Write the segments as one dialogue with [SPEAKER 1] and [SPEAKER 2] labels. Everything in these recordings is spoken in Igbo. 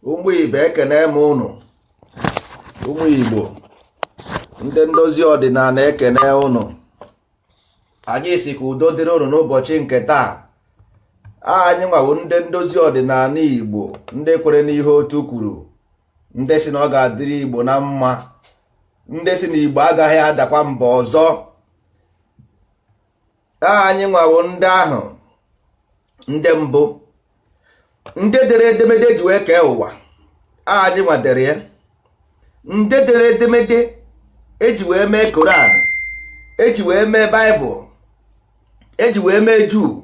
[SPEAKER 1] Ụmụ Igbo ekene m ụnụ. Ụmụ Igbo ndị ndozi ọdịnala ekene ụnụ. Anyị si ka udo dịrị ụnụ n'ụbọchị nke taa. Anyị nwawo ndị ndozi ọdịnala Igbo, ndị kwere n'ihe otu kwuru, ndị si na ọ ga-adịrị Igbo na mma, ndị si na Igbo agaghị adakwa mba ọzọ. Anyị nwawo ndị ahụ, ndị mbụ, ndị dere edemede ji wee kee ụwa. Anyị nwadere ya. Ndị dere edemede eji wee mee Koran, eji wee mee Baịbụl, eji wee mee Juu,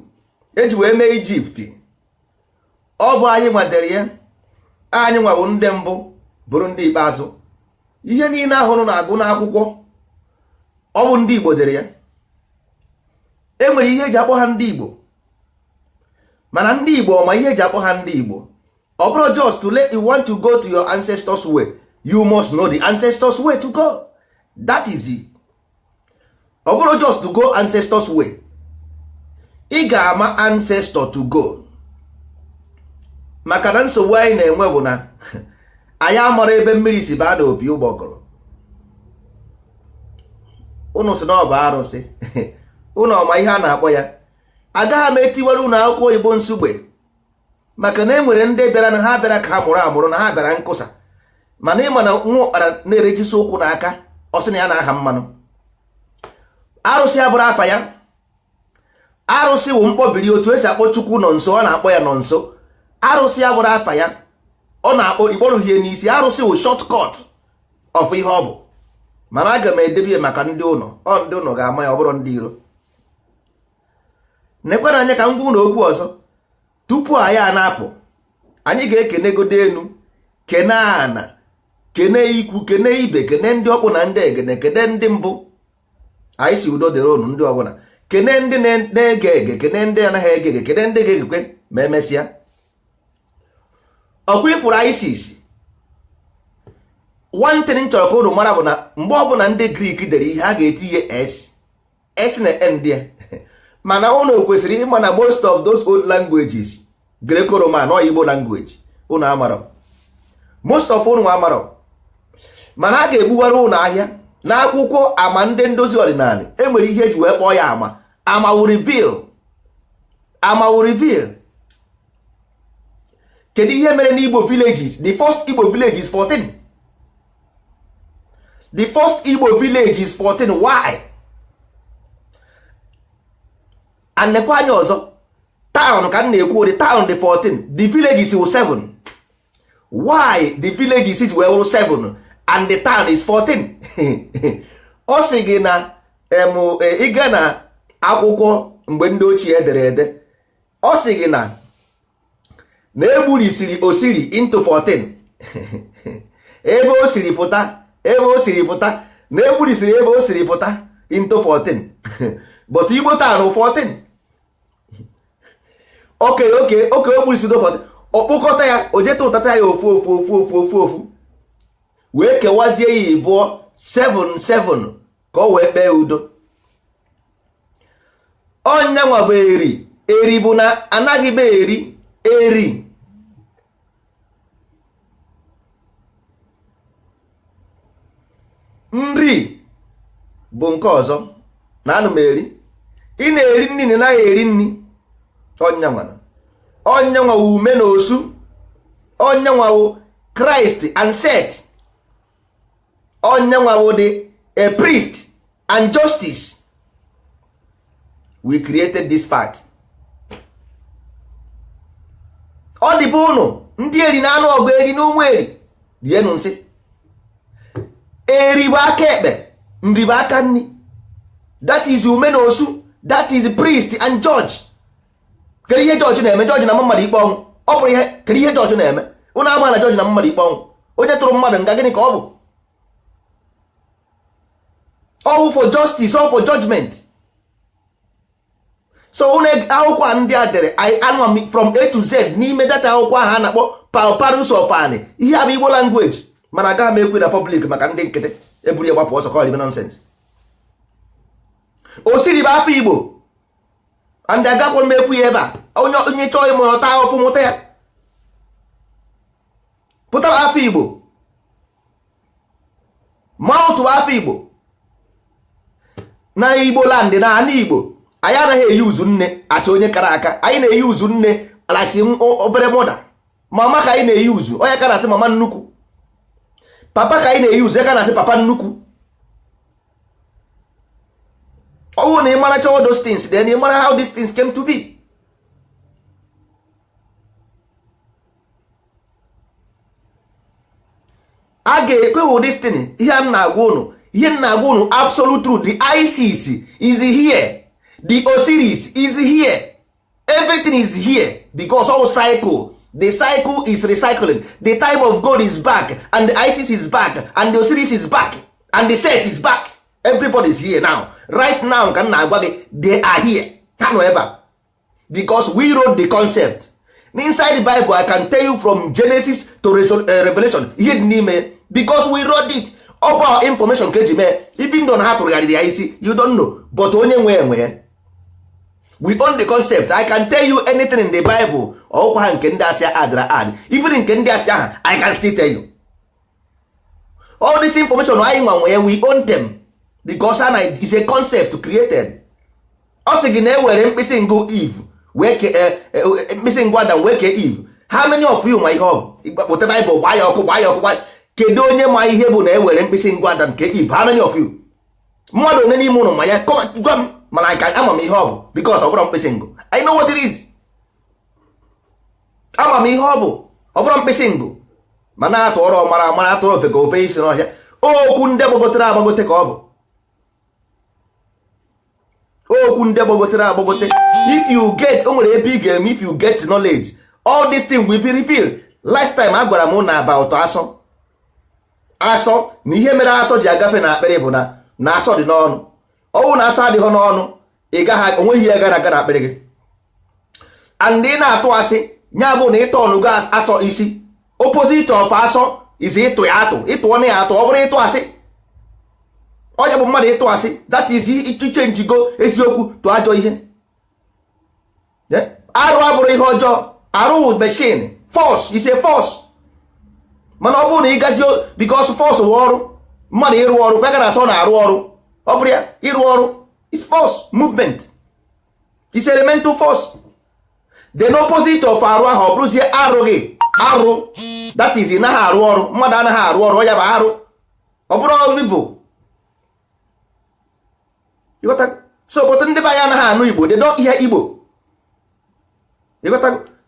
[SPEAKER 1] eji wee mee Ijipt. Ọ bụ anyị nwadere ya. Anyị nwawo ndị mbụ bụrụ ndị ikpeazụ. Ihe niile ahụrụ na-agụ n'akwụkwọ ọ bụ ndị Igbo dere ya. E nwere ihe eji akpọ ha ndị Igbo, mana ndị Igbo ọma ihe eji akpọ ha ndị Igbo. Ọ bụrụ just to let you want to go to your ancestors way, you must know the ancestors way to go. That is it. Ọ bụrụ just to go ancestors way, ị ga-ama ancestor to go. Maka na nsogbu anyị na-enwe bụ na anyị amara ebe mmiri si baa n'opi ụgbọgụrụ. Unu si na ọ bụ arụsị. Unu ọma ihe a na-akpọ ya. Agaghị m etiwere unu akwụkwọ oyibo nsugbe, maka na e nwere ndị bịara na ha bịara ka ha mụrụ amụrụ na ha bịara nkụsa, mana ịma na nwa ụkpara na-erejisi ụkwụ n'aka ọ sị na ya na-aha mmanụ. Arụsị abụrụ afa ya. Arụsị wụ mkpọbiri, otu esi akpọ Chukwu nọ nso, ọ na-akpọ ya nọ nso. Arụsị abụrụ afa ya. Ọ na-akpọ ikpọrọ ihe n'isi. Arụsị wụ shortcut of ihe ọ bụ. Mana aga m edebe maka ndị ụnọ. Ọ ndị ụnọ ga-ama ya, ọ bụrụ ndị iro. Nekwana anya ka m gwa ụnụ okwu ọzọ. Tupu anyị a na-apụ, anyị ga-ekenegodo enu, kene ana, kene ikwu, kene ibe, kene ndị ọkpụ na ndị egene, kene ndị mbụ. Anyị si udo dịrị ụnụ ndị ọbụla. Kene ndị na-ege ege, kene ndị anaghị ege ege, kene ndị ga-egekwe ma emesịa. Ọkwa ifuru ISIS. One thing chọrọ ka ụnụ mara bụ na mgbe ọbụla ndị Grik dere ihe, a ga-etinye S na N dị ya. Mana ụnụ kwesịrị ịma na most of those old languages, Greco-Roman or Igbo language, ụnụ amarọ. Most of ụnụ amarọ. Mana a ga-egbuwara ụnụ ahịa n'akwụkwọ ama ndị ndozi ọdịnala. E nwere ihe eji wee kpọọ ya ama. Ama will reveal. Ama will reveal. Kedu ihe mere n'Igbo villages? The first Igbo village is 14. The first Igbo village is 14. Why? And nekwa anya ọzọ, town ka m na-ekwu, the town dị 14, the villages is 7. Why the villages is were 7 and the town is 14? Ọ sị gị na ịga na akwụkwọ mgbe ndị ochie edere ede, ọ sị gị na egburisiri Osiri into 14. Ebe o siri pụta na egburisiri ebe o siri pụta into 14. But Igbo town 14. Okay, o gburisiri 14. Ọkpụkọta ya, o jeta ụtata ya ofu wee kewazie ya ịbụọ 7 ka o wee kpee udo. Ọnya nwa bụ eri bụ na anaghị m eri. Nri bụ nke ọzọ na anụ m eri. Ị na-eri nri na naghị eri nri. Ọnya nwa wụ ume na osu. Ọnya nwa wụ Christ and Seth. Ọnya nwa wụ the a priest and justice. We created this fact. Ọ dị bụ ụnụ ndị eri na anụ ọgụ eri na ụmụ eri rienụ nsị. Eri bụ aka ekpe, nri bụ aka nri. That is ume na osu. That is priest and judge. Kedu ihe judge na-eme? Judge na mmadụ ikpe ọnwụ. Ọ bụrụ ihe, kedu ihe judge na-eme? Ụnụ ama na judge na mmadụ ikpe ọnwụ. Onye tụrụ mmadụ nga gịnị ka ọ bụ? Ọ bụ for justice, or for judgment. So ụnụ akwụkwọ ndị a dere anụ from A to Z n'ime data akwụkwọ ahụ a na-akpọ Pauparus of Ani. Ihe abụ Igbo language, mana agaghị m ekwu na public maka ndị nkịtị eburu ya gbapụ ọsọ ka ọ dị nonsense. Osiri bụ afọ Igbo. And agakwa m ekwu ya ebe a. Onye chọọ ịmụ ọta ọfụ mụta ya. pụtara afọ Igbo mouth afọ Igbo na Igbo land na ana Igbo anyị anaghị eyi uzu nne asị onye kara aka, anyị na-eyi uzu nne alasị obere mọda. Mama ka anyị na-eyi uzu, onye ka na-asị mama nnukwu. Papa ka anyị na-eyi uzu, onye ka na-asị papa nnukwu. Ọwụ na ị mara all those things, then ị mara how these things came to be. A ga-ekwewo this thing. Ihe m na-agwa unu absolute truth. The ISIS is here, the Osiris is here, everything is here because all cycle. The cycle is recycling. The time of God is back, and the ISIS is back, and the Osiris is back, and the Set is back. Everybody is here now. Right now, they are here. Because we wrote the concept. Inside the Bible, I can tell you from Genesis to Revelation. Because we wrote it. All our information, even don't have to regard the IC, you don't know. But only when we own the concept. I can tell you anything in the Bible. Even in Kendasia, I can still tell you. All this information, we own them. Because it's a concept created. Also, were missing go Eve, missing God and wake Eve. How many of you might have what the Bible? Why? Kedonye ma ihe bụ na ewere mkpịsị ngwa Adam nke Eve. How many of you? Mmadụ one n'ime ụnụ ma ya gwa m mana I can ama m ihe ọ bụ because ọ bụrụ mkpịsị ngụ. I know what it is. Ama m ihe ọ bụ ọ bụrụ mkpịsị ngụ mana atụọrọ mara atụrụ ofe ka ofe isi n'ọhịa. Okwu ndị gbagotere agbagote ka ọ bụ. Okwu ndị gbagotere agbagote. If you get o nwere ebe ị ga-eme if you get knowledge, all this thing will be revealed. Last time agwara m na about asọ na ihe mere asọ ji agafe na akpịrị bụ na asọ dị n'ọnụ. Ọwụ na asọ adịghị n'ọnụ ị gaghị onweghị ihe gara aga na akpịrị gị. And ị na-atụ asị nya bụ na ịtọ ọnụ gas atọ isi. Opposite of asọ is ịtụ ya atụ. Ịtụ ọnụ ya atụ ọ bụrụ ịtụ asị. Onye bụ mmadụ ịtụ asị, that is iche njigo eziokwu tụ ajọ ihe. Arụ abụrụ ihe ọjọọ. Arụ machine. Force is a force. Mana ọ bụrụ na ị gazi because force wụ ọrụ mmadụ ịrụ ọrụ kwa gara asọ na-arụ ọrụ ọ bụrụ ya ịrụ ọrụ is force movement is elemental force. The opposite of arụ ahụ ọ bụrụzie arụghị arụ, that is naghị arụ ọrụ, mmadụ anaghị arụ ọrụ ya bụ arụ, ọ bụrụ evil. So but ndị be anyị anaghị anụ Igbo, they don't hear Igbo.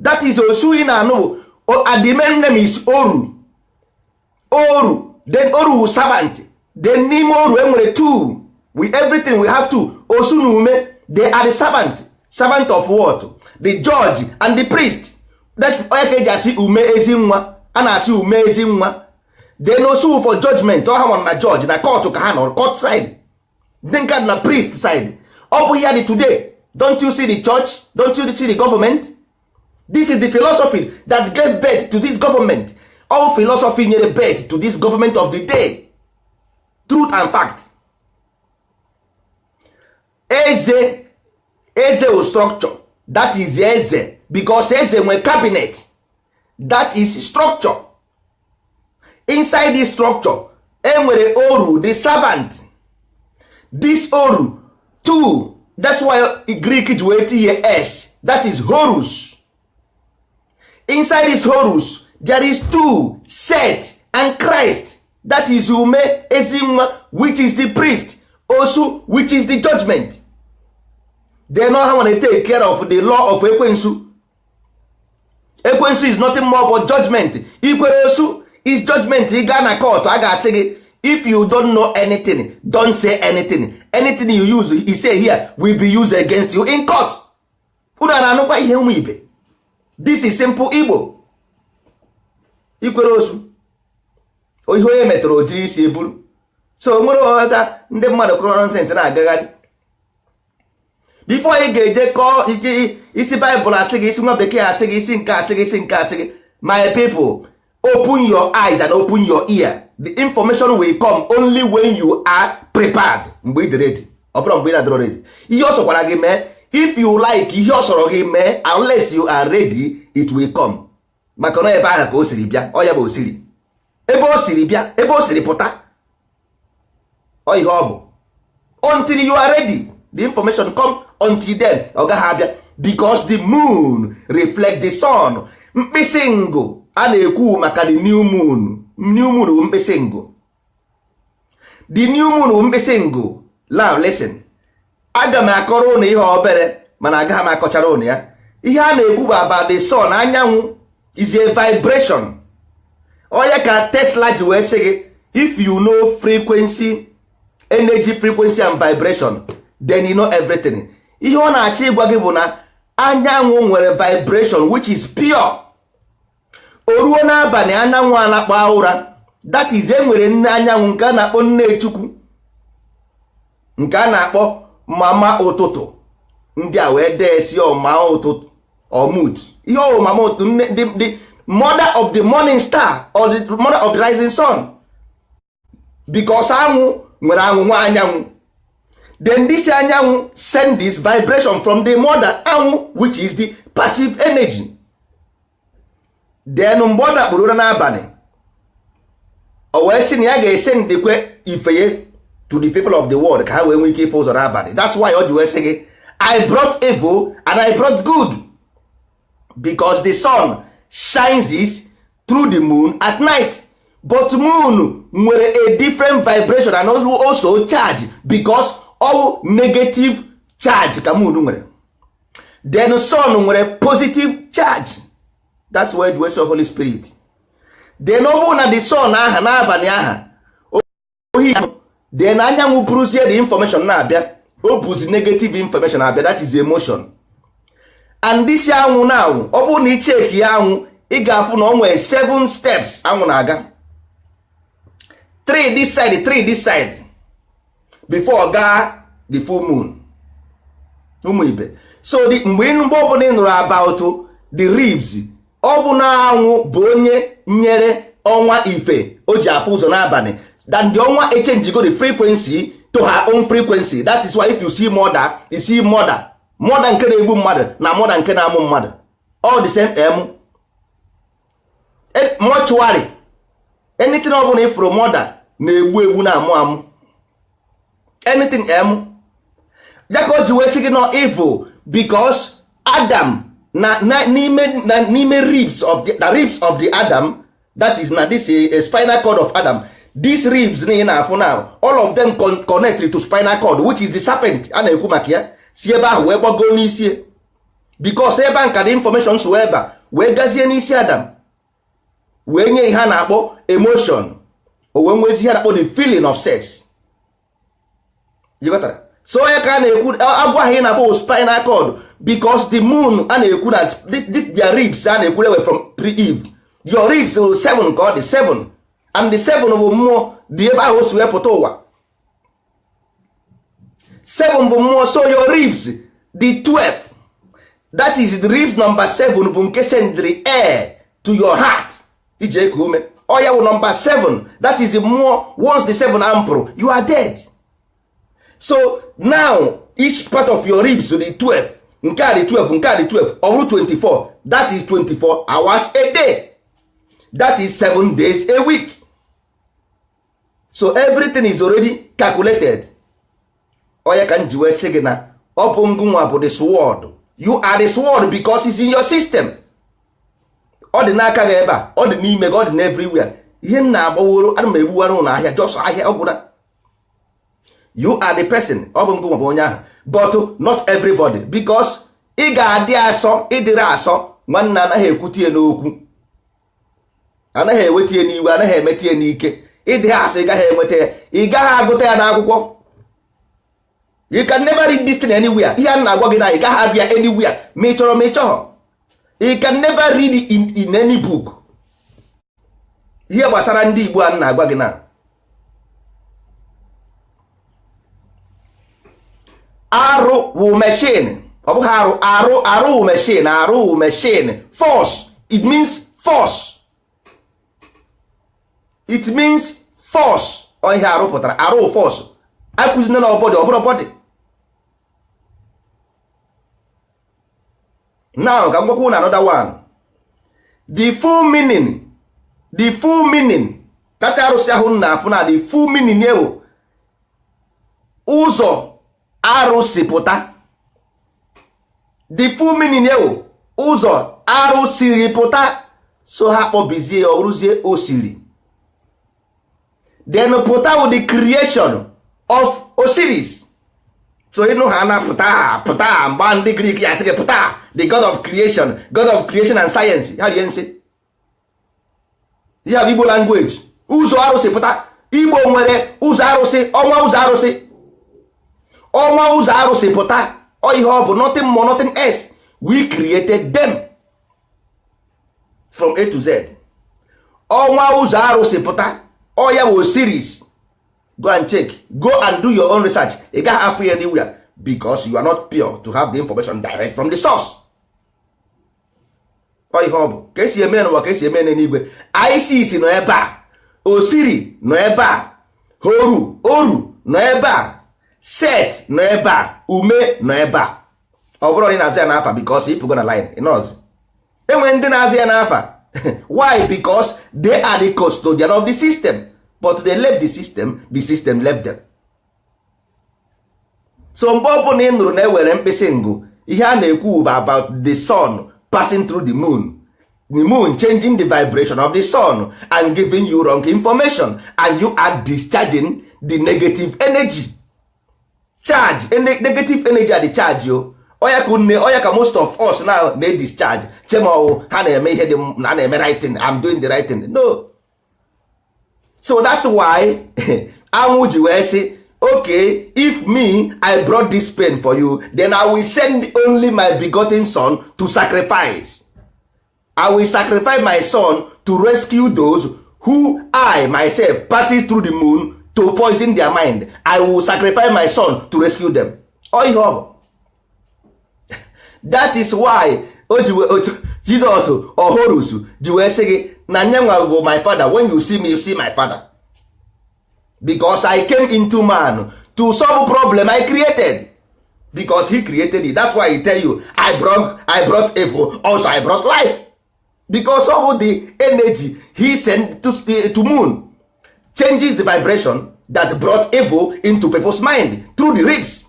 [SPEAKER 1] That is osu ị na-anụ. The main name is Oru. Oru, then Oru servant, then n'ime Oru enwere two. With everything we have two. Osu na ume, they are the servant of what? The judge and the priest. That's onye ka eji asị ume ezi nwa, a na-asị ume ezi nwa. Then Osu for judgment, ọ ha nọ na judge na court ka ha nọ court side, then ka na priest side. Ọ bụ here today. Don't you see the church? Don't you see the government? This is the philosophy that gave birth to this government. All philosophy nyere birth to this government of the day. Truth and fact. Eze structure. That is Eze. Because Eze nwe cabinet. That is structure. Inside this structure, enwere Oru, the servant. This Oru, two. That's why Greek is waiting here S. That is Horus. Inside this Horus, there is two, Set and Christ. That is Ume Ezinwa, which is the priest. Osu, which is the judgment. They know how to take care of the law of Ekwensu. Ekwensu is nothing more but judgment. Ikweresu is judgment. Igana court. If you don't know anything, don't say anything. Anything you use, he say here, will be used against you in court. This is simple Igbo. Ikweresu. Oiho metro jiri isi eburu. So nwere ọta ndị mmadụ kụrụ nonsense na-agagharị. Before ị ga-eje kọọ isi Bible asị gị, isi nwa bekee asị gị, isi nke asị gị, isi nke asị gị. My people, open your eyes and open your ear. The information will come only when you are prepared. Mgbe ị dị ready. Ọ bụrụ mgbe ị na-adịrọ ready. Ihe ọ sọkwara gị mee, if you like ihe ọ sọrọ gị mee, unless you are ready, it will come. maka na ebe ahụ ka o siri bịa, ọ ya bụ osiri ebe o siri bịa, ebe o siri pụta, ọ ihe ọ bụ. Until you are ready, the information come. Until then ọ gaghị abịa, because the moon reflect the sun. Mkpịsị ngụ a na-ekwu maka the new moon. New moon bụ mkpịsị ngụ. The new moon bụ mkpịsị ngụ. Now listen, aga m akọrọ ụnụ ihe obere mana agaghị m akọchara ụnụ ya. Ihe a na-ekwu bụ about the sun. Anyanwụ is a vibration. Onye ka Tesla ji wee sị gị, if you know frequency, energy, frequency and vibration, then you know everything. Ihe ọ na-achọ ịgwa gị bụ na anyanwụ nwere vibration which is pure. O ruo n'abalị anyanwụ a na-akpọ ụra, that is enwere nne anyanwụ nke a na-akpọ nne Chukwu, nke a na-akpọ mama ụtụtụ. Ndị a wee dee si ọma ụtụtụ ọmụd. Ihe ọ mama ụtụtụ, the mother of the morning star or the mother of the rising sun, because anwụ nwere anwụnwa anyanwụ. Then this anyanwụ send this vibration from the mother anwụ, which is the passive energy. Then mgbe ọ na-akpụrụ ụra n'abalị, o wee sị na ya ga-esendekwe ifeye to the people of the world ka ha wee nwee ike ife ụzọ n'abalị. That's why o ji wee sị gị, I brought evil and I brought good, because the sun shines it through the moon at night. But moon nwere a different vibration and also charge, because all negative charge ka moon nwere. Then sun nwere positive charge. That's where the words of Holy Spirit. Then ọ bụrụ na the sun aha n'abalị aha ohi, then anyanwụ buruzie the information na-abịa, o buzi negative information abịa, that is emotion. And this anwụ na anwụ, ọ bụrụ na i cheki ya anwụ, ị ga-afụ na ọ nwere 7 steps anwụ na-aga. 3 this side, 3 this side, before gaa the full moon. Ụmụ ibe, so mgbe ọbụla ị nụrụ about the ribs, ọ bụ na anwụ bụ onye nyere ọnwa ife o ji afụ ụzọ n'abalị, then the ọnwa echange the frequency to her own frequency. That is why if you see mother, you see mother nke na-egbu mmadụ na mother nke na-amụ mmadụ, all the same mortuary, anything ọ bụla ifuru mother na-egbu egbu na-amụ amụ, anything ya ka o ji wee sị gị no evil, because Adam n'ime ribs of the Adam, that is na this a spinal cord of Adam. These ribs na ị na-afụ now, all of them connect to spinal cord, which is the serpent a na-ekwu maka ya, si ebe ahụ wee gbago n'isi, because ebe nka the information so ebe wee gazie n'isi Adam, wee nye ihe a na-akpọ emotion, o wee nwezi ihe a na-akpọ the feeling of sex. You got that? So ya ka na-ekwu agwa ha ị na-afụ spinal cord, because the moon a na-ekwu na this their ribs a na-ekwu away from pre-Eve. Your ribs will 7 ka ọ dị 7, and the 7 bụ mmụọ dị ebe ahụ si wee pụta ụwa. 7 bụ mmụọ, so your ribs the 12, that is the ribs number 7 bụ nke sendri air to your heart iji eku ume. Ọ ya bụ number 7, that is the mmụọ. Once the 7 ampụrụ, you are dead. So now each part of your ribs the 12, nke a dị 12, nke a dị 12, ọ bụrụ 24, that is 24 hours a day, that is 7 days a week. So everything is already calculated. Oya ka nji wee sị gị na ọ bụ ngụnwa bụ the sword. You are the sword because it's in your system. Ọ dị n'aka gị ebe a, ọ dị n'ime gị, ọ dị everywhere. Ihe m na-agbaworo, ana m egbuwara ụlọ ahịa, just ahịa ọgwụna. You are the person, ọ bụ ngụnwa bụ onye ahụ, but not everybody, because ị ga-adị asọ, ịdịrị asọ, nwanne anaghị ekwutie n'okwu, anaghị ewetie n'iwe, anaghị emetie n'ike. Ịdị asọ ị gaghị enweta ya, ị gaghị agụta ya n'akwụkwọ. You can never read this thing anywhere. Ihe a na-agwa gị na ị gaghị abịa anywhere, ma ị chọrọ ma ị chọghọ. You can never read it in any book. Ihe gbasara ndị Igbo a na-agwa gị na arụ wụ machine, ọ bụghị arụ wụ machine, arụ wụ machine. Force, it means force, it means force. Ọ ihe arụ pụtara, arụ force. Akụzina na ọbọdị, ọ bụrụ bọdị. Now ka m gwakwu na another one. the full meaning that arụsị ahụ na afụ na the full meaning ewu ụzọ arụsị pụta, the full meaning ewu ụzọ arụsịrị pụta, so ha kpọbizie ya ọrụzie Osiri, then pụta with the creation of Osiris. So ịnụ ha na pụta mgba ndị Greek ya sị gị pụta, the god of creation and science. Ha rie nsị ya bụ Igbo language. Ụzọ arụsị pụta, Igbo nwere ụzọ arụsị, ọnwa ụzọ arụsị pụta, ọ ihe ọ bụ, nothing more nothing else. We created them from A to Z. Ọnwa ụzọ arụsị pụta, ọ ya bụ Osiris. Go and check, go and do your own research. You can't have it anywhere because you are not pure to have the information direct from the source. Ọ ihe ọ bụ ka esi eme n'ụwa, ka esi eme n'eluigwe. Isis nọ ebe a, Osiri nọ ebe a, Oru nọ ebe a, Set nọ ebe a, Ume nọ ebe a. Ọ bụrụ na ị na-azụ ya n'afa because ịpụgo na line ịnọzi. Enwere ndị na-azụ ya n'afa. Why? Because they are the custodian of the system. But they left the system left them. So mgbe ọ bụla ị nụrụ na ewere mkpịsị ngụ, ihe a na-ekwu bụ about the sun passing through the moon changing the vibration of the sun and giving you wrong information, and you are discharging the negative energy. Negative energy are the charge yo. Oya ka most of us now na discharge chemo ha na-eme ihe dị na na-eme right thing, I'm doing the right thing. No. So that's why anwụ ji wee sị, okay, if me I brought this pain for you, then I will send only my begotten son to sacrifice. I will sacrifice my son to rescue those who I myself passes through the moon to poison their mind. I will sacrifice my son to rescue them. Oh, ihe ọ bụ. That is why Jesus or Horus ji wee sị gị na nyanwa bụ my father. When you see me, you see my father, because I came into man to solve problem I created, because he created it. That's why he tell you I brought evil, also I brought life, because of the energy he sent to moon changes the vibration that brought evil into people's mind through the ribs.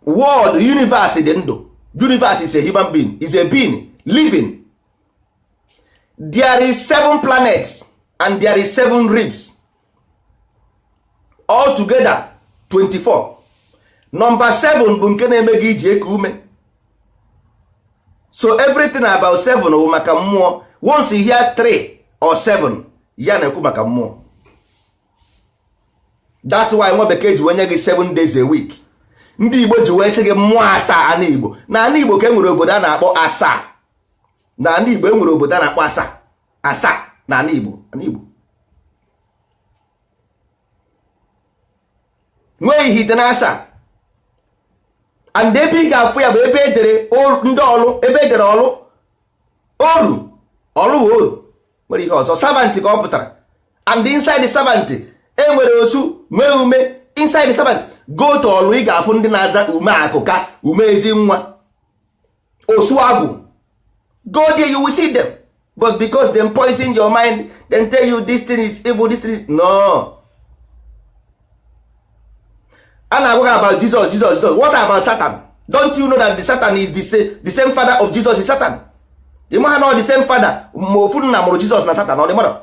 [SPEAKER 1] World, universe dị ndụ. Universe is a human being, is a being living. There is 7 planets and there is 7 ribs, all together 24. Number 7 bụ nke na-eme gị iji eku ume. So everything about 7 bụ maka mmụọ. Once you hear 3 or 7, ya na-ekwu maka mmụọ. That's why nwa bekee ji wenye gị 7 days a week. Ndị Igbo ji wee sị gị mmụọ asaa ana Igbo. Na ana Igbo ka enwere obodo a na-akpọ asaa. Na ana Igbo enwere obodo a na-akpọ asaa. Asaa na ana Igbo. Ana Igbo nwee ihite na asaa. And ebe ị ga-afụ ya bụ ebe edere ndị ọlụ, ebe edere ọlụ. Oru bụ oru. Nwere ihe ọzọ. Servant ka ọ pụtara. And inside the servant enwere osu nwee ume. Inside the servant, go to ọlụ, ị ga-afụ ndị na-aza ume akụka, ume ezi nwa, osu agwụ. Go there, you will see them. But because them poison your mind, then tell you this thing is evil, this thing is... No. A na-agwa about Jesus. What about Satan? Don't you know that the Satan is the same father of Jesus is Satan? You know not the same father. Ofu na mụrụ Jesus na Satan, ọ dị mmadụ.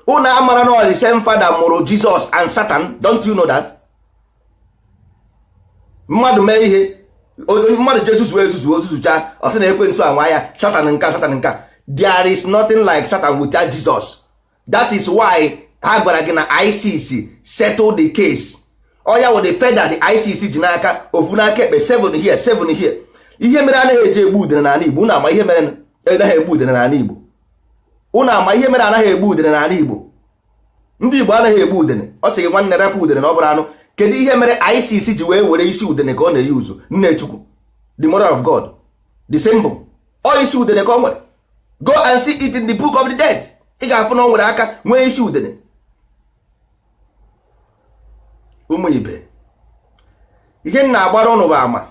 [SPEAKER 1] Unu amara no the same father mụrụ Jesus and Satan. Don't you know that? Mmadụ mee ihe, mmadụ Jesus wee zuzucha, ọ sị na ekwensu anwa ya, Satan nka. There is nothing like Satan without Jesus. That is why ha gwara gị na ICC settle the case. Oya wo the feather the ICC ji n'aka, ofu n'aka ekpe 7 here 7 here. Ihe mere anaghị eji egbu udene n'ala Igbo. Unu ama ihe mere anaghị egbu udene n'ala Igbo. Unu ama ihe mere anaghị egbu udene n'ala Igbo. Ndị Igbo anaghị egbu udene. Ọ sị gị nwanne rapụ udene na ọ bụrụ anụ. Kedu ihe mere ICC ji were isi udene ka ọ na-eyuzu? Nnechukwu, the mother of God, the symbol. Ọ isi udene ka ọ nwere. Go and see it in the book of the dead. Ị ga-afụ na ọ nwere aka nwee isi udene. Ụmụ ibe, ihe na-agbara ụnụ bụ ama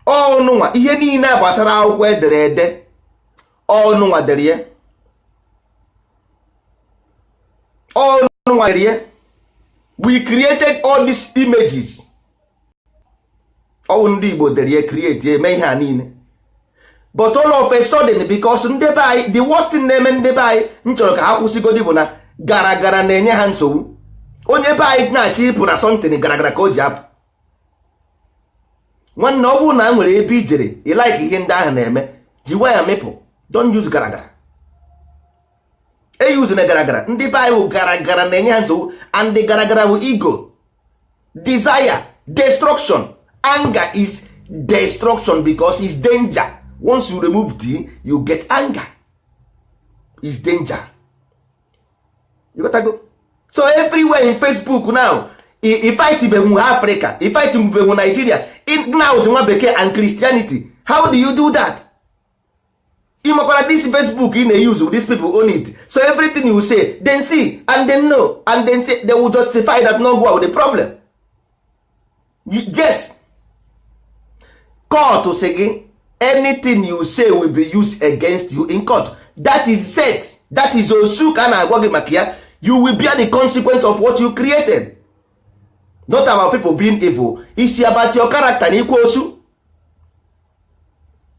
[SPEAKER 1] ọnụnwa ihe niile gbasara akwụkwọ edere ede ọnụnwa dere ya, ọnụnwa dere ya. We created all these images. Ọ ndị Igbo dere ya, create eme ihe a niile. But all of a sudden, because ndị be anyị, the worst thing na-eme ndị be anyị m chọrọ ka ha kwụsịgodi bụ na gara gara na-enye ha nsogbu. Onye be anyị na-achị ịpụ na something gara gara ka o ji apụ. Nwanne ọ bụrụ na nwere ebe ijere ịlaik ihe ndị ahụ na-eme, ji waya mepụ, don't use gara gara. Use na gara gara. Ndị be anyị bụ gara gara na-enye ha nsogbu, and the gara gara bụ ego, desire, destruction. Anger is destruction because it's danger. Once you remove D, you get anger. It's danger. You gotta go. So everywhere in Facebook now, if I tibewu Africa, if I tibewu Nigeria, now is nwa bekee and Christianity. How do you do that? Imakwara this Facebook in a use, these people own it. So everything you say, then see, and then know, and then say, they will justify that not go out with the problem. Yes. Court to say anything you say will be used against you in court. That is set. That is osuk and agwagi makia. You will bear the consequence of what you created. Not about people being evil. It's about your character. Osu.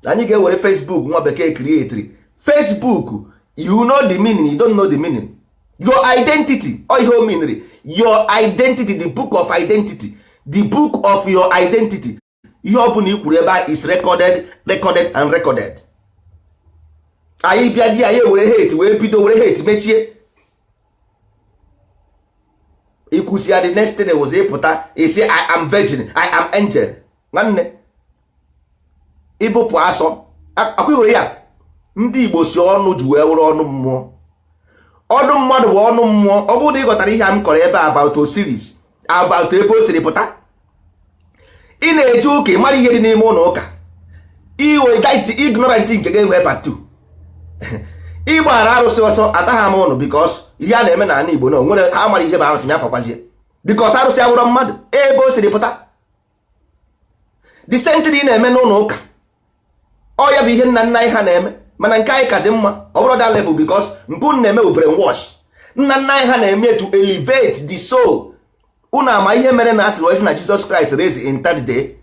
[SPEAKER 1] And you get what Facebook nwa bekee create. Facebook, you know the meaning, you don't know the meaning. Your identity, your identity, the book of identity, the book of your identity. Ihe ọbụla ikwuru ebe a is recorded and recorded. Anyị bịa di anyị were hate wee bido were hate mechie. Ikwusi ya the next thing was ịpụta isi I am virgin, I am angel. Nwanne ịbụpụ asọ akwụwere ya. Ndị Igbo si ọnụ ji wee wụrụ ọnụ mmụọ. Ọnụ mmadụ bụ ọnụ mmụọ. Ọ bụrụ na ị ghọtara ihe m kọrọ ebe about o series about ebe o siri pụta, ị na-eje ụka ị mara ihe dị n'ime ụlọ ụka, iwe gaisi ignorant nke ga-enwe part 2. Ịgbara arụsị ọsọ ataghị m ụnụ because ihe a na-eme n'ala Igbo na onwere ha mara ihe bụ arụsị ya fakwazie because arụsị abụrụ mmadụ ebe o siri pụta. The same thing ị na-eme n'ụlọ ụka ọ ya bụ ihe nna nna anyị ha na-eme, mana nke anyị kazi mma ọ bụrụ that level because mpụ na-eme bụ brainwash. Nna nna anyị ha na-eme to elevate the soul. Unu ama ihe mere na asịrị wee sị na Jesus Christ raised in third day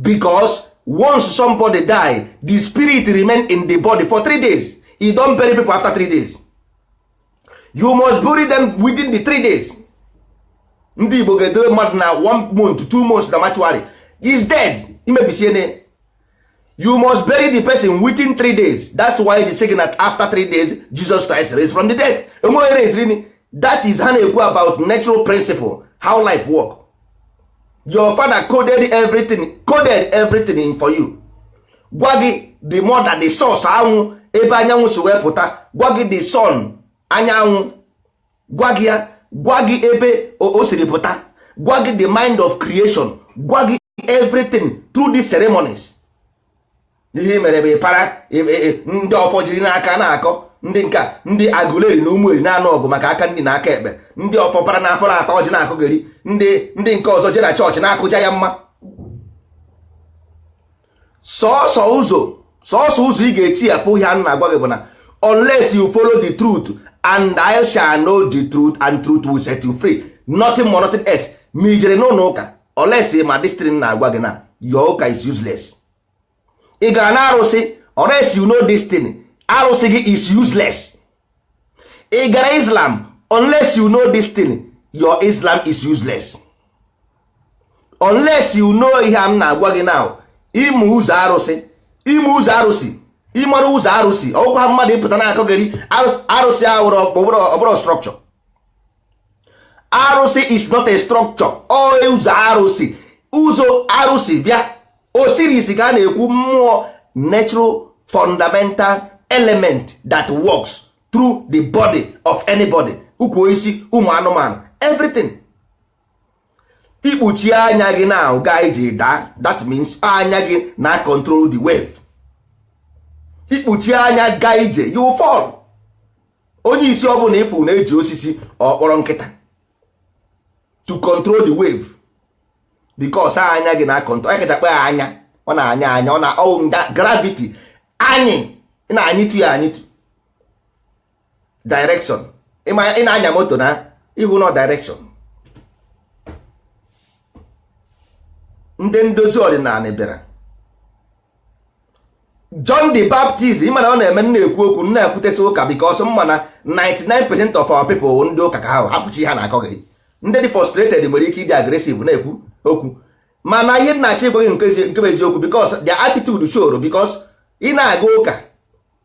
[SPEAKER 1] because once somebody die, the spirit remain in the body for 3 days. You don't bury people after 3 days. You must bury them within the 3 days. Ndị Igbo ga-edowe mmadụ na 1 month 2 months na mortuary is dead. Imebisie. You must bury the person within 3 days. That's why the saying that after 3 days Jesus Christ raised from the dead. That is how they go about natural principle, how life work. Your father coded everything in for you. Gwa gị the mother, the source anwụ ebe anyanwụ si wee pụta. Gwa gị the sun anyanwụ. Gwa gị ya, gwa gị ebe o siri pụta. Gwa gị the mind of creation. Gwa gị everything through these ceremonies. Ihe mere bụ para ndị ọfọ jiri n'aka na-akọ, ndị nka ndị Aguleri na Ụmụeri na-anụ ọgụ maka aka ndị na aka ekpe, ndị ọfọ para na afọ atọ ọjị na-akụgeri, ndị nke ọzọ je na chọọchị na-akụja ya mma. Sọọsọ ụzọ ị ga-eti ya fụ ihe a na-agwa gị bụ na unless you follow the truth and I shall know the truth and truth will set you free, nothing more nothing else. Ma ijere n'ụlọ ụka unless ma destiny na-agwa gị na your ụka is useless. Ị gara na arụsị unless you know destiny, arụsị gị is useless. Ị gara Islam unless you know destiny, your Islam is useless. Unless you know ihe m na-agwa gị now, ịmụ ụzọ arụsị, ịmara ụzọ arụsị, ọkwa mmadụ ịpụta na-akọgeri arụsị ọbụrụ structure. Arụsị is not a structure. Ụzọ arụsị bịa Osiris ka a na-ekwu mmụọ, natural fundamental element that works through the body of anybody. Ukwu isi, ụmụ anụmanụ, everything. Ikpuchi anya gị na ga iji daa, that means anya gị na control the wave. Ikpuchi anya ga ije, you fall. Onye isi ọbụla ifu na-eji osisi ọkpọrọ nkịta to control the wave because anya gị na control. Anyị kachakpa anya ọ na-anya anya, ọ na gravity anyị na-anyịtụ ya anyịtụ. Direction, ị na-anya moto na ihu na direction. Ndị ndozi ọdịnala bịara. John the Baptist, ị mana ọ na-eme na-ekwu okwu na-ekwutesi ụka because mma na 99% of our people ndị ụka ka ha hapụchi ha na-akọghị. Ndị dị frustrated nwere ike ịdị aggressive na-ekwu okwu, mana ihe na-achọ ịgwaghị nke bụ eziokwu because their attitude show, because ị na-aga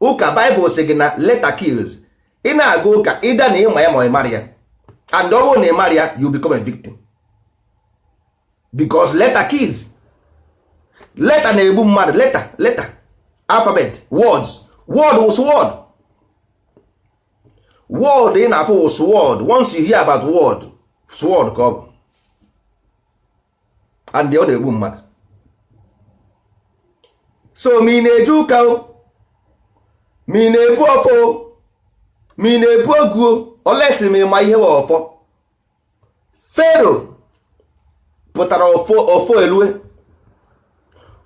[SPEAKER 1] ụka Bible sị gị na letter kills. Ị na-aga ụka ịda na ịma ya ma ị mara ya, and ọ bụrụ na ị mara ya you become a victim because letter kills. Letter na-egbu mmadụ. Letter alphabet, words, word was word. Word ị na-afụ was word. Once you hear about word, sword ka ọ bụ, and ọ na-egbu mmadụ. So ma ị na-eje ụka o, ma ị na-ebu ọfọ, ma ị na-ebu ogu, olesi ma ịma ihe wa ọfọ. Fero pụtara ọfọ elue.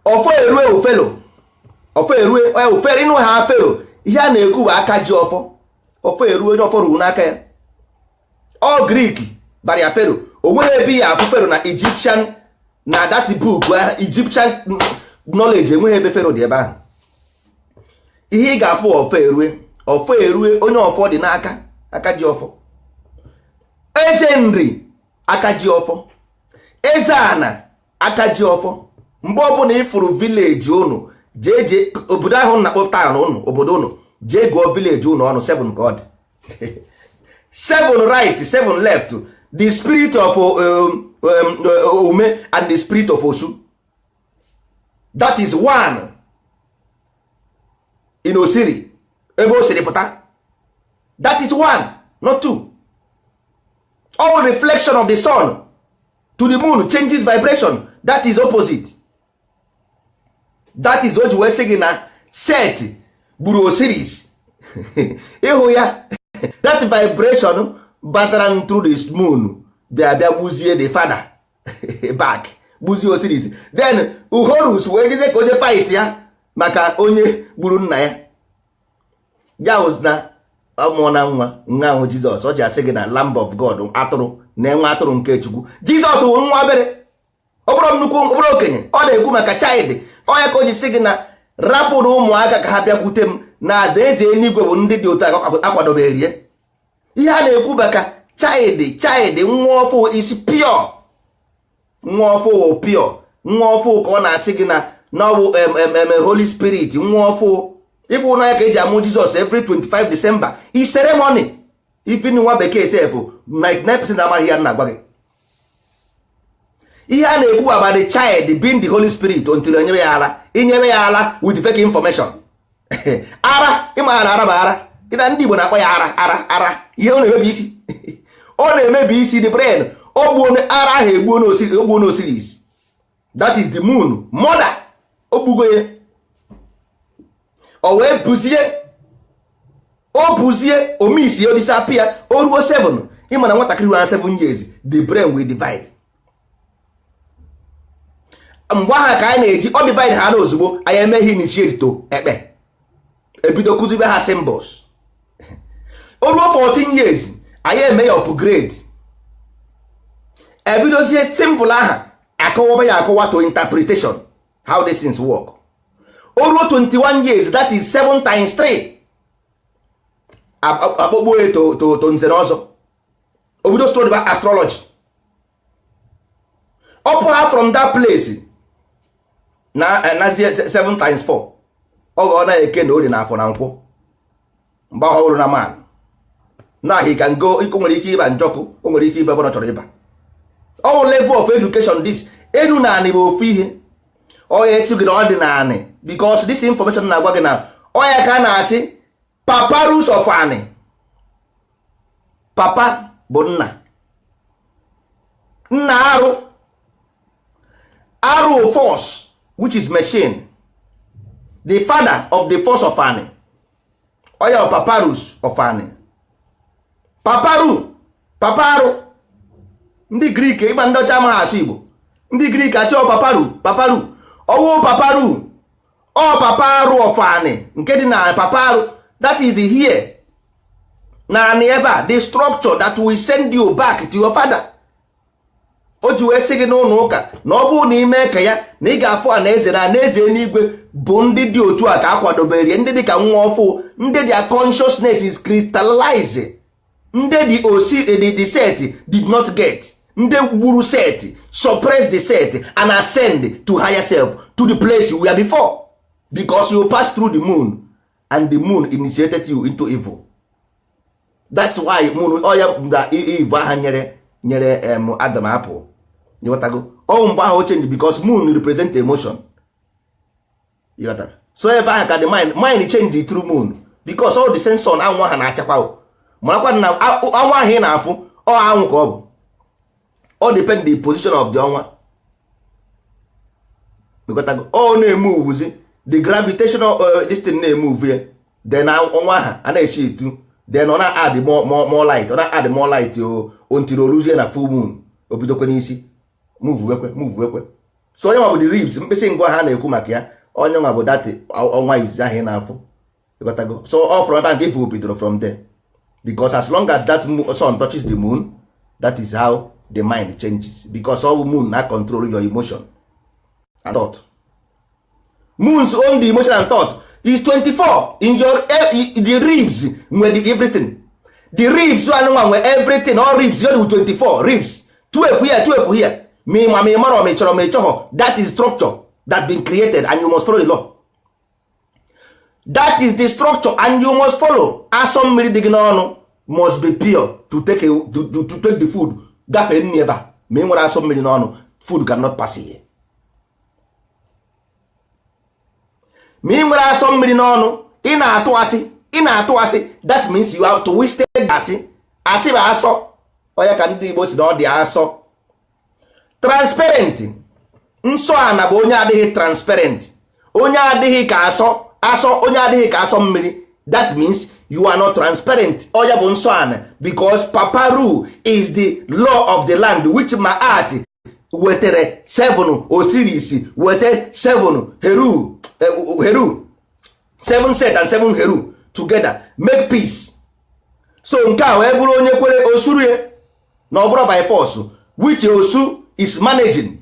[SPEAKER 1] Ọfọ erue ofelo. Ọfọ erue ofere ịnụ ha fero. Ihe a na-ekwu bụ aka ji ọfọ. Ọfọ erue onye ọfọ ruru n'aka ya. Ọ Greek bara ya fero. O nweghị ebe ya afụ fero na Egyptian na that book Egyptian knowledge, enweghị ebe fero dị ebe ahụ. Ihe ị ga-afụ ọfọ erue onye ọfọ dị n'aka, aka ji ọfọ. Eze nri aka ji ọfọ. Eze ana aka ji ọfọ. Mgbe ọbụla ịfụrụ village unu jee obodo ahụ na-akpọ town unu, obodo unu jee gụọ village unu ọnụ 7 ka ọ dị. 7 right, 7 left. The spirit of Ume and the spirit of Osu, that is 1 in Osiri, ebe o siri pụta. That is 1, not 2. All reflection of the sun to the moon changes vibration. That is opposite. That is o ji wee sị gị na Set gburu Osiris. Ịhụ ya, that vibration batara through the moon bịa gbuzie the father back, gbuzie Osiris. Then Uhorus wee gize ka onye fight ya maka onye gburu nna ya. Jaus na ọmụna nwa ahụ Jizọs, ọ ji asị gị na Lamb of God, atụrụ na-enwe atụrụ nke Chukwu. Jizọs wụ nwa obere, ọ bụrụ nnukwu, ọ bụrụ okenye. Ọ na-ekwu maka child. Ọ ya ka o ji sị gị na rapụrụ ụmụaka ka ha bịakwute m na adaeze eluigwe bụ ndị dị otu akwadobere ya. Ihe a na-ekwu maka child, nwa ọfụ is pure. Nwa ọfụ pure. Nwa ọfụ ka ọ na-asị gị na ọ bụ Holy Spirit. Nwa ọfụ ifu na ya ka eji amụ Jizọs every 25 December is ceremony. Even nwa bekee sef 99% amaghị ya na-agwa gị. Ihe a na-ekwu about the child being the Holy Spirit until enyewe ya ala. Inyewe ya ala with fake information. Ara, ịma na ara bụ ara. Ịna ndị Igbo na-akpọ ya ara. Ihe ọ na-emebi isi. Ọ na-emebi isi the brain. Ọ gbuo ara ahụ egbuo n'Osiris. That is the moon. Mother. O gbugo ya. O wee buzie omisi o disappear. O ruo 7. Ịma na nwatakịrị ruo 7 years, the brain will divide. Mgbe aha ka anyị na-eji ọ divide ha n'ozugbo, anyị emeghị initiate to ekpe, ebido kụzibe ha symbols. O ruo 14 years, anyị eme ya upgrade, ebidozie symbol aha akọwaba ya akọwa to interpretation how these things work. O ruo 21 years, that is 7 times 3, akpọgbuo ya to nze na ọzọ, obido study astrology. Up her from that place na 7 times 4, ọ na-eke na ori na afọ na nkwụ mgbe ọhụrụ na man na he can go. Iko nwere ike ịba njọkụ, o nwere ike ịba ebe ọ chọrọ ịba. All level of education this enu na anị bụ ofu ihe. Ọ ya esi gị na ọ dị na anị because this information na-agwa gị na ọ ya ka na-asị paparus of anị. Papa bụ nna arụ force, which is machine. The father of the force of Ani. Oya paparus of Ani. Paparu. Ndị Greek ịgba ndị ọcha amaghị asụ Igbo. Ndị Greek asị paparu. ọwụ paparu ọ paparu of ani nke dị na paparu that is here na ani ebe a the structure that will send you back to your father. O ji wee sị gị n'ụlọ ụka na ọ bụrụ na ime ka ya na ị ga-afụ anaeze na anaeze eluigwe bụ ndị dị otu a ka akwadobere ndị dị ka nwa ọfụ ndị their consciousness is crystallized, ndị dị osi the set did not get, ndị gburu set suppress the set and ascend to higher self to the place you were before because you pass through the moon and the moon initiated you into evil. That's why moon oya da evil aha nyere Adam apple. You got to go. Oh, mgbe ahụ change because moon represent emotion. You got to. So ebe ahụ ka the mind change through moon because all the sense on anwụ ha na-achakwa. Marakwa na anwụ ahụ ị na-afụ ọ anwụ ka ọ bụ. All depend the position of the ọnwa. You got to go. Oh, na-emove the gravitational this thing na-emove here. Then ọnwa ha a na-eshi itu. Then ọ na-add more light. Ọ na-add more light until oluzie na full moon. Obidokwe n'isi. Move wekwe. So onye nwa bụ the ribs mkpịsị ngwa ha na-ekwu maka ya. Onye nwa bụ dati ọnwa izizi ahụ na-afụ. Ịghọtago? So all from that if we bidoro from there. Because as long as that sun touches the moon, that is how the mind changes. Because all moon na control your emotion and thought. Moon's own the emotion and thought is 24 in your the ribs where the everything. The ribs one where everything all ribs you with 24 ribs. 12 here. That is structure that been created and you must follow the law. That is the structure and you must follow. As some must be pure to take to take the food. Gafe never. Meanwhile, as some food cannot pass here. Meanwhile, as some in a that means you have to withstand asi aso. Oya ka ndị Igbo si na ọ dị asọ transparent nsọ a na bụ onye adịghị transparent onye adịghị ka asọ onye adịghị ka asọ mmiri. That means you are not transparent. Oya bụ nsọ a because paparu is the law of the land which Maat wetere 7 Osiris wete 7 Heru 7 Set and 7 Heru together make peace. So nke a wee bụrụ onye kwere osuru ya na ọ bụrụ by force which Osu is managing.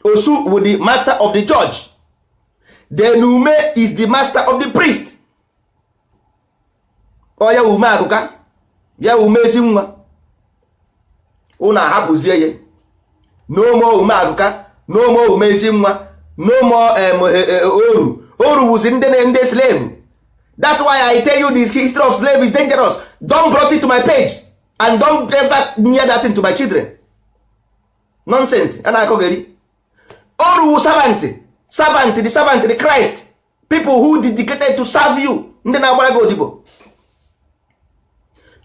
[SPEAKER 1] Osu with the master of the judge. Then Ume is the master of the priest. O ya ume akụka ya ume ezi nwa ụna ahapụzie ya no more ume akụka no more ume ezi nwa no more oru wuzi ndị slave. That's why I tell you this history of slave is dangerous. Don't brought it to my page. And don't ever near that into my children. Nonsense. And I kogeri. Oru servant, the Christ. People who dedicated to serve you.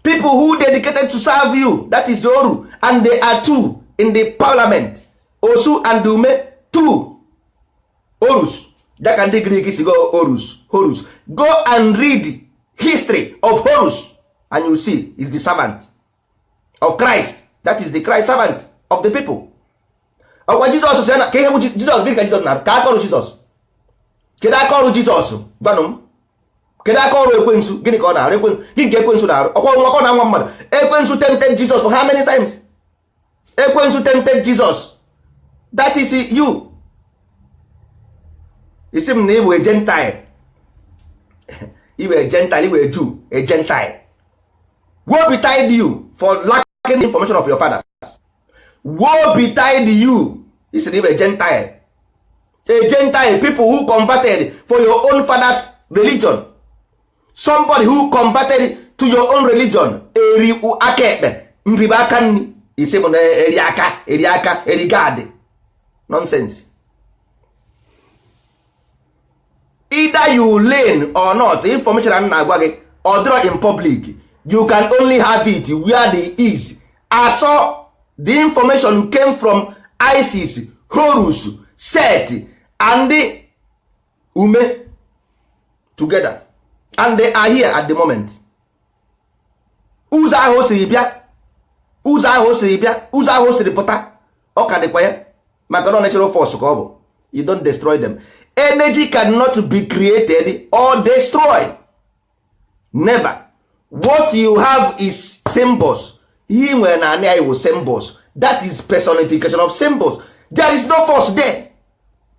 [SPEAKER 1] People who dedicated to serve you. That is Oru. And they are 2 in the parliament. Osu and Dume 2. Orus. That can take Greek is go Horus. Go and read history of Horus. And you see, is the servant of Christ. That is the Christ servant of the people. What Jesus said, Jesus gịnị ka Jesus na ka akọrọ Jesus. Kedu akọrọ Jesus? Gwanụ. Kedu akọrọ ekwensu? Gịnị ka ọ na-arụ ekwensu? Gịnị ekwensu na-arụ? Ọkọ na nwa mmadụ. Ekwensu tempted Jesus for how many times? Ekwensu tempted Jesus. That is you. Isi m na iwe Gentile. Iwe Gentile, iwe Jew, a Gentile. Woe betide you for lacking information of your fathers. Woe betide you. This is a Gentile. A Gentile, people who converted for your own father's religion. Somebody who converted to your own religion. Eriu akebe. Mribaka ni. Isemo na eriaka, erigade. Nonsense. Either you learn or not, the information or draw in public. You can only have it where there is. I saw the information came from Isis, Horus, Set, and the Ume together. And they are here at the moment. Uza hosiri bịa, uza hosiri pụta. Ọ ka dịkwa ya maka na natural force ka ọ bụ. you don't destroy them. Energy cannot be created or destroyed. Never. What you have is symbols. He nwere na ani iwu symbols. That is personification of symbols. There is no force there.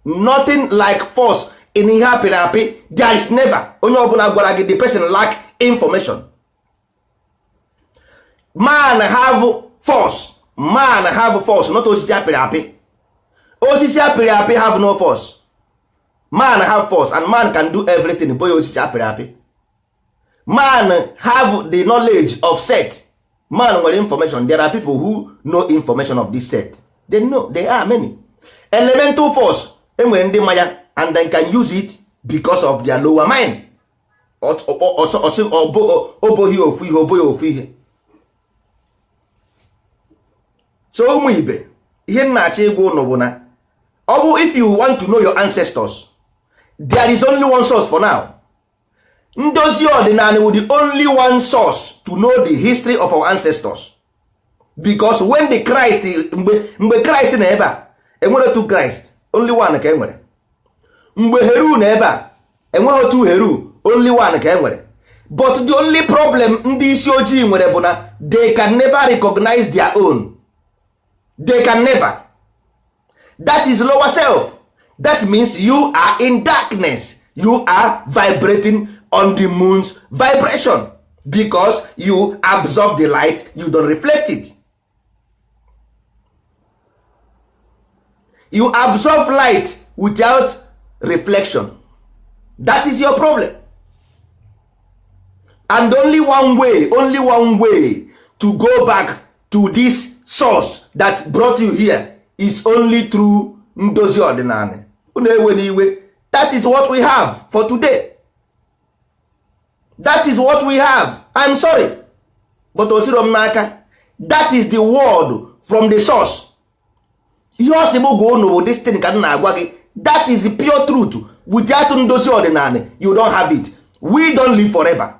[SPEAKER 1] Nothing like force in ihe happy. There is never. Onye ọbụla gwara gị the person lack information. Man have force. Man have force. Not osisi happy. Osisi happy have no force. Man have force and man can do everything. Boy osisi happy. Man have the knowledge of set. Man nwere information. There are people who know information of this set. They know. There are many. Elemental force. Enwere ndị maya and they can use it because of their lower mind. Oboghị ofu ihe. So ụmụ ibe, ihe nna-achọ ịgwa ụnụ bụ na ọ bụ if you want to know your ancestors, there is only one source for now. Ndozi ọdịnala with the only one source to know the history of our ancestors. Because when the Christ, mgbe Christ na ebe a, enwere two Christ, only one ka enwere. Mgbe Heru na ebe a, enwere two Heru, only one ka enwere. But the only problem ndị isi ojii nwere bụ na they can never recognize their own. They can never. That is lower self. That means you are in darkness. You are vibrating on the moon's vibration because you absorb the light, you don't reflect it. You absorb light without reflection. That is your problem. And only one way to go back to this source that brought you here is only through ndozi ọdịnala. Unu ewe n'iwe. That is what we have for today. That is what we have. I'm sorry, but osiro m n'aka. That is the word from the source. Ihe ọsịbụ gwa unu bụ this thing ka m na-agwa gị. That is the pure truth. Without ndozi ọdịnala, you don't have it. We don't live forever.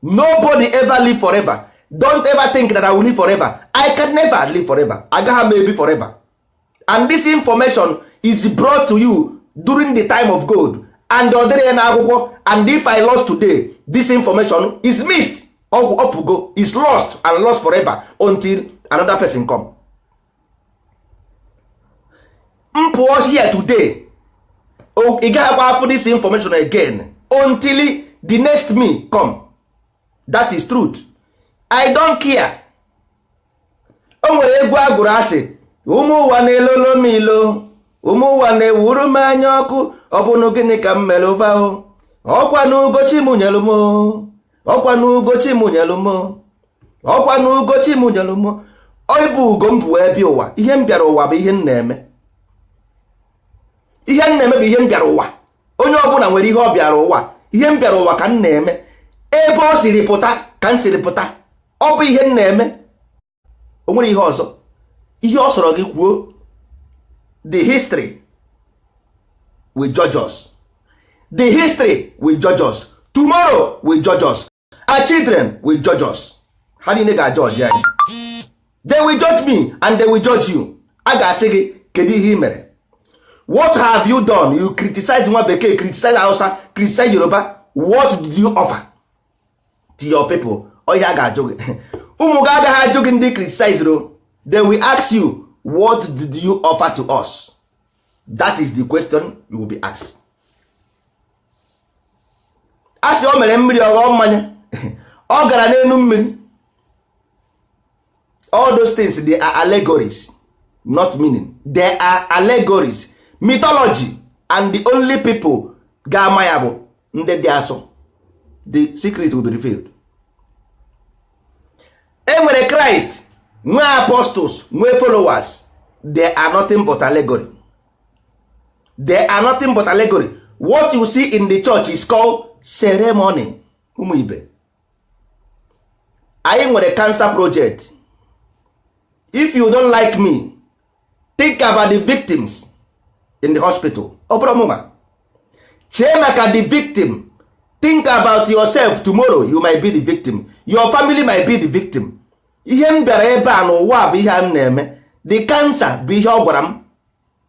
[SPEAKER 1] Nobody ever live forever. Don't ever think that I will live forever. I can never live forever. Agaha may be forever. And this information is brought to you during the time of God. And if I lost today, this information is missed. Is lost and lost forever until another person come. Pause here today. You gotta for this information again until the next me come. That is truth. I don't care. O nwere egwu agụrụ asị, ụmụ ụwa na-elolo m ilo, ụmụ ụwa na-ewuru m anya ọkụ, ọ bụ na gịnị ka m mere ụba o? Ọkwa n'ugochi m nyelu m, ọkwa n'ugochi m nyelu m, ọkwa n'ugochi m nyelu m. Ọ bụ ugo m bụ wee bịa ụwa. Ihe m bịara ụwa bụ ihe m na-eme. Ihe m na-eme bụ ihe m bịara ụwa. Onye ọbụla nwere ihe ọ bịara ụwa. Ihe m bịara ụwa ka m na-eme. Ebe o siri pụta ka m siri pụta. Ọ bụ ihe m na-eme. O nwere ihe ọzọ. Ihe ọ sọrọ gị kwuo. The history will judge us. The history will judge us. Tomorrow will judge us. Our children will judge us. Ha niile ga-judge anyị. They will judge me and they will judge you. A ga-asị gị kedu ihe ị mere. What have you done? You criticize nwa bekee, criticize Hausa, criticize Yoruba. What did you offer to your people? Oya ga-ajụ gị. Ụmụ gị agaghị ajụ gị ndị criticize ro. They will ask you, what did you offer to us? That is the question you will be asked. Asị o mere mmiri ọghọ mmanya. Ọ gara n'elu mmiri. All those things, they are allegories, not meaning. They are allegories, mythology, and the only people ga-ama bụ ndị dị asọ. The secret will be revealed. Enwere Christ, nwe apostles, nwe followers. They are nothing but allegory. They are nothing but allegory. What you see in the church is called ceremony. Ụmụ ibe, anyị nwere cancer project. If you don't like me, think about the victims in the hospital. Obromuma. Chemaka the victim. Think about yourself. Tomorrow you might be the victim. Your family might be the victim. Ihe m bịara ebe a n'ụwa bụ ihe m na-eme. The cancer bụ ihe ọ gwara m.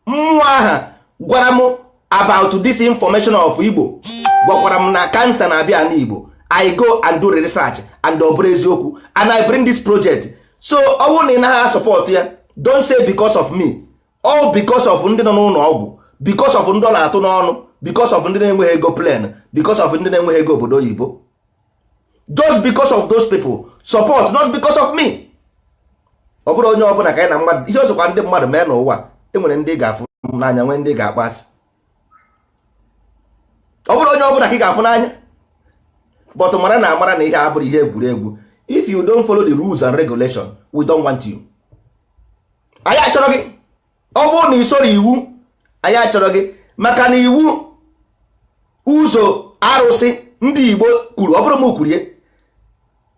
[SPEAKER 1] Mmụọ aha gwara m about this information of Igbo, gwakwara m na cancer na-abịa n'Igbo, I go and do research and ọ bụrụ eziokwu, and I bring this project. So ọ bụrụ na ị naghị support ya, don't say because of me, all because of ndị nọ n'ụlọ ọgwụ, because of ndị ọ na-atụ n'ọnụ, because of ndị na-enweghị ego plan, because of ndị na-enweghị ego obodo oyibo. Just because of those people support, not because of me. Ọ bụrụ onye ọbụla ka anyị na mmadụ ihe ọzọkwa ndị mmadụ mee n'ụwa, enwere ndị ga-afụ n'anya, nwee ndị ga-akpasị. Ọ bụrụ onye ọbụla ka ị ga-afụ n'anya, but mara na amara na ihe abụrụ ihe egwuregwu. If you don't follow the rules and regulation, we don't want you. Anyị achọrọ gị. Ọ bụrụ na ị soro iwu, anyị achọrọ gị, maka na iwu ụzọ arụsị ndị Igbo kwuru, ọ bụrụ m kwurie,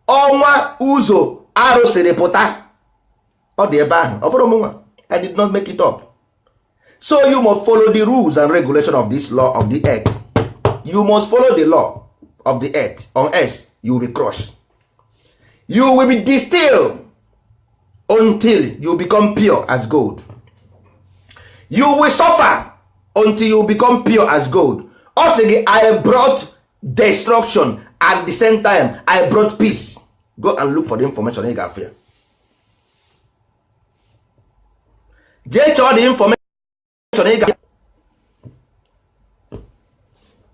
[SPEAKER 1] ọnwa ụzọ arụsịrị pụta, ọ dị ebe ahụ, ọ bụrụ m nwa. I did not make it up. So you must follow the rules and regulation of this law of the earth. You must follow the law of the earth. On earth, you will be crushed. You will be distilled until you become pure as gold. You will suffer until you become pure as gold. Also, I brought destruction, at the same time I brought peace. Go and look for the information ị ga-afụ ya. Jee chọọ the information ị ga.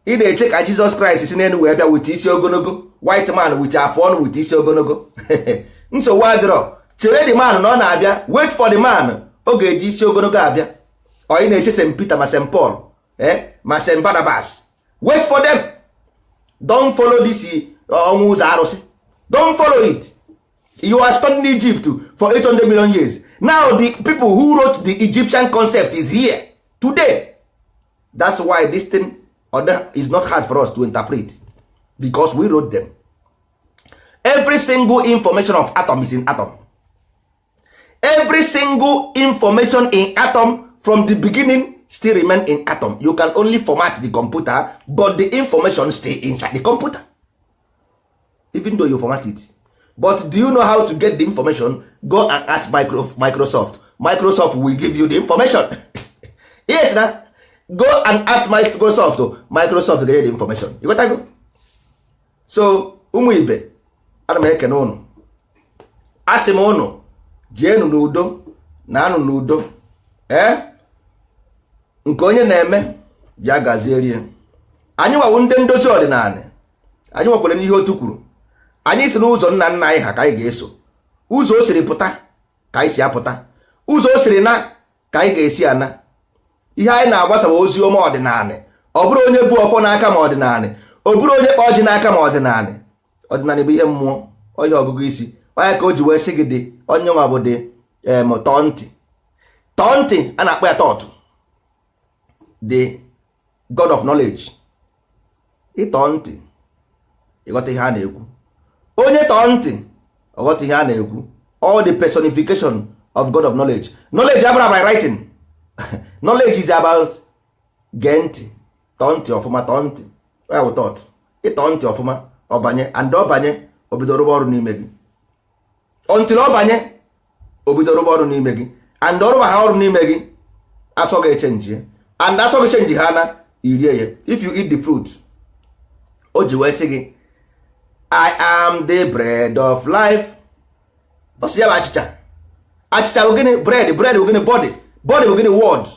[SPEAKER 1] Ị na-eche ka Jesus Christ si n'elu wee bịa with isi ogologo, white man with afọ ọnụ with isi ogologo. Nsogbu adịrọ, chere the man na ọ na-abịa, wait for the man, ọ ga-eji isi ogologo abịa. Ọ ị na-eche St. Peter ma St. Paul ma St. Barnabas, wait for them. Don't follow this ọnwụ ụzọ arụsị. Don't follow it. You are studying Egypt for 800 million years. Now the people who wrote the Egyptian concept is here today. That's why this thing is not hard for us to interpret, because we wrote them. Every single information of atom is in atom. Every single information in atom from the beginning still remain in atom. You can only format the computer, but the information stay inside the computer, even though you format it. But do you know how to get the information? Go and ask Microsoft. Microsoft will give you the information. Yes, now go and ask Microsoft. Microsoft will get you the information. You got to go. So ụmụ ibe, ana m ekene unu. Asị m unu jeenu n'udo na anụ n'udo. Nke onye na-eme ya gaziere. Anyị nwawu ndị ndozi ọdịnala. Anyị nwekwara n'ihe otu kwuru. Anyị si n'ụzọ nna nna anyị ha ka anyị ga-eso. Ụzọ o siri pụta ka anyị si apụta. Ụzọ o siri na ka anyị ga-esi ana. Ihe anyị na-agbasa ozi ọma ọdịnala. Ọ bụrụ onye bụ ọfọ n'aka ma ọdịnala, ọ bụrụ onye kpa ọjị n'aka ma ọdịnala. Ọdịnala bụ ihe mmụọ, onye ọgụgụ isi. Onye ka o ji wee sị gị dị onye nwa bụ dị tọọ ntị. Tọọ ntị a na-akpọ ya tọọtụ. The God of knowledge. Ịtọọ ntị ịghọta ihe a na-ekwu. Onye tọọ ntị ọghọta ihe a na-ekwu. All the personification of God of knowledge. Knowledge abụrụ by writing. Knowledge is about gee ntị, tọọ ntị ọfụma, tọọ ntị. Ya bụ tọọtụ. Ịtọọ ntị ọfụma, ọbanye, and ọbanye obido rụba ọrụ n'ime gị. Until ọbanye obido rụba ọrụ n'ime gị, and ọrụba ha ọrụ n'ime gị, asọ ga-echenji, and asọ ga-echenji ha na irie ya. If you eat the fruit, o ji wee sị gị, I am the bread of life. Ọ sị ya bụ achịcha. Achịcha bụ gịnị? Bread. Bread bụ gịnị? Body. Body bụ gịnị? Word.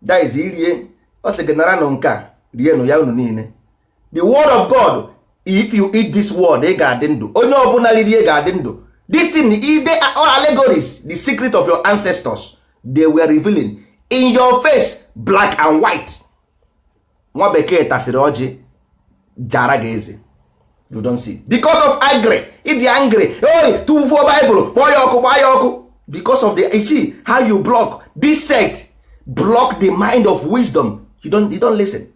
[SPEAKER 1] That is irie. Ọ sị gị nara nụ nke a, rie nụ ya unu niile. The word of God, if you eat this word, ị ga-adị ndụ. Onye ọbụla ririe ga-adị ndụ. This thing, they are all allegories. The secret of your ancestors, they were revealing in your face, black and white. Nwa bekee tasịrị ọjị jara gị eze. You don't see. Because of angry. If they angry, oh, tụfuo Bible, kpọọ ya ọkụ, gbaa ya ọkụ. Because of the, you see how you block. This sect block the mind of wisdom. You don't listen.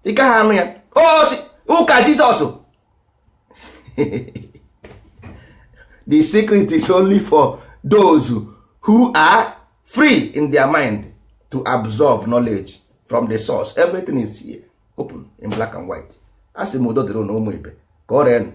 [SPEAKER 1] Ị gaghị anụ ya. Oh, si ụka Jizọs. The secret is only for those who are free in their mind to absorb knowledge from the source. Everything is here, open in black and white. Asị m udo dịrị na ụmụ ibe ka ọ ree